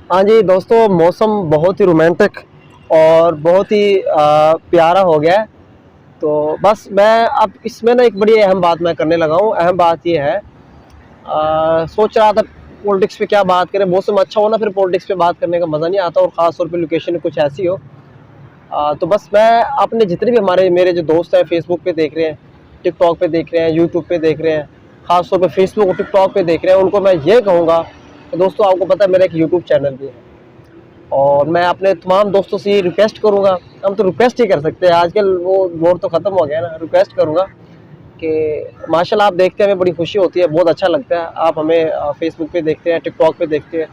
हाँ जी दोस्तों, मौसम बहुत ही रोमांटिक और बहुत ही प्यारा हो गया है। तो बस मैं अब इसमें ना एक बड़ी अहम बात मैं करने लगा हूँ। अहम बात ये है, सोच रहा था पॉलिटिक्स पे क्या बात करें। मौसम अच्छा हो ना, फिर पॉलिटिक्स पे बात करने का मज़ा नहीं आता, और ख़ास तौर पे लोकेशन कुछ ऐसी हो। तो बस मैं अपने जितने भी मेरे जो दोस्त हैं, फेसबुक पे देख रहे हैं, टिकटॉक पे देख रहे हैं, यूट्यूब पे देख रहे हैं, ख़ास तौर पे फेसबुक और टिकटॉक पे देख रहे हैं, उनको मैं ये कहूँगा कि दोस्तों, आपको पता है मेरा एक यूट्यूब चैनल भी है, और मैं अपने तमाम दोस्तों से ये रिक्वेस्ट करूँगा। हम तो रिक्वेस्ट ही कर सकते हैं, आजकल वो दौर तो ख़त्म हो गया ना। रिक्वेस्ट करूँगा कि माशाल्लाह आप देखते हैं, हमें बड़ी खुशी होती है, बहुत अच्छा लगता है। आप हमें फेसबुक पे देखते हैं, टिकटॉक पे देखते हैं,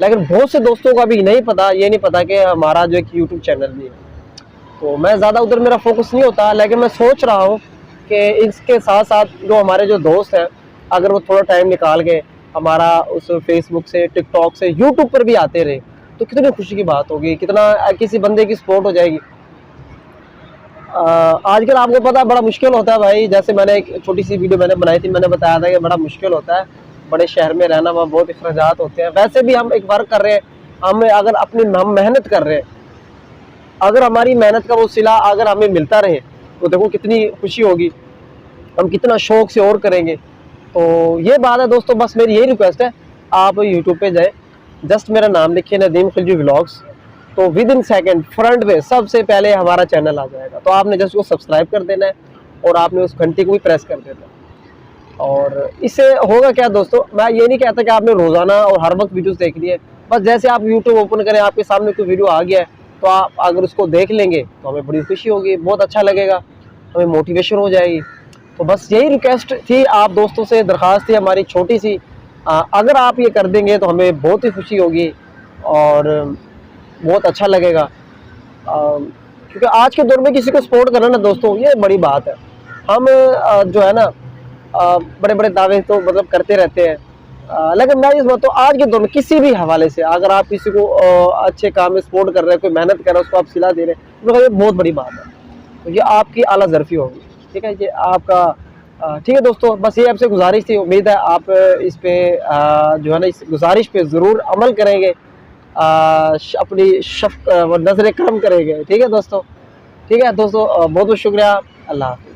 लेकिन बहुत से दोस्तों को अभी नहीं पता, ये नहीं पता कि हमारा जो एक यूट्यूब चैनल भी है। तो मैं ज़्यादा उधर मेरा फोकस नहीं होता, लेकिन मैं सोच रहा हूँ कि इसके साथ साथ जो हमारे जो दोस्त हैं, अगर वो थोड़ा टाइम निकाल के हमारा उस फेसबुक से, टिकटॉक से, यूट्यूब पर भी आते रहे, तो कितनी खुशी की बात होगी, कितना किसी बंदे की सपोर्ट हो जाएगी। आजकल आपको पता है बड़ा मुश्किल होता है भाई। जैसे मैंने एक छोटी सी वीडियो मैंने बनाई थी, मैंने बताया था कि बड़ा मुश्किल होता है बड़े शहर में रहना, वहाँ बहुत अखराजात होते हैं। वैसे भी हम एक वर्क कर रहे हैं, हम अगर हम मेहनत कर रहे हैं, अगर हमारी मेहनत का वो सिला अगर हमें मिलता रहे, तो देखो कितनी खुशी होगी, हम कितना शौक से और करेंगे। तो ये बात है दोस्तों, बस मेरी यही रिक्वेस्ट है, आप यूट्यूब पे जाए, जस्ट मेरा नाम लिखिए, नदीम खिलजी व्लॉग्स, तो विद इन सेकेंड फ्रंट पे सबसे पहले हमारा चैनल आ जाएगा। तो आपने जस्ट उसको सब्सक्राइब कर देना है, और आपने उस घंटी को भी प्रेस कर देना है। और इससे होगा क्या दोस्तों, मैं ये नहीं कहता कि आपने रोज़ाना और हर वक्त वीडियोस देखनी है। बस जैसे आप यूट्यूब ओपन करें, आपके सामने कोई वीडियो आ गया है, तो आप अगर उसको देख लेंगे तो हमें बड़ी खुशी होगी, बहुत अच्छा लगेगा, हमें मोटिवेशन हो जाएगी। तो बस यही रिक्वेस्ट थी, आप दोस्तों से दरख्वास्त थी हमारी छोटी सी। अगर आप ये कर देंगे तो हमें बहुत ही खुशी होगी और बहुत अच्छा लगेगा। क्योंकि आज के दौर में किसी को सपोर्ट करना ना दोस्तों, ये बड़ी बात है। हम जो है ना, बड़े बड़े दावे तो मतलब करते रहते हैं, लेकिन मैं इस बात तो आज के दौर में किसी भी हवाले से अगर आप किसी को अच्छे काम में सपोर्ट कर रहे हैं, कोई मेहनत कर रहा है, उसको आप सिला दे रहे हैं, तो ये बहुत बड़ी बात है। तो ये आपकी आला ज़रफ़ी होगी, ठीक है, ये आपका ठीक है दोस्तों। बस ये आपसे गुजारिश थी, उम्मीद है आप इस पे जो है ना, इस गुजारिश पे ज़रूर अमल करेंगे, अपनी नज़र करम करेंगे। ठीक है दोस्तों, ठीक है दोस्तों, बहुत बहुत शुक्रिया। अल्लाह हाफ़िज़।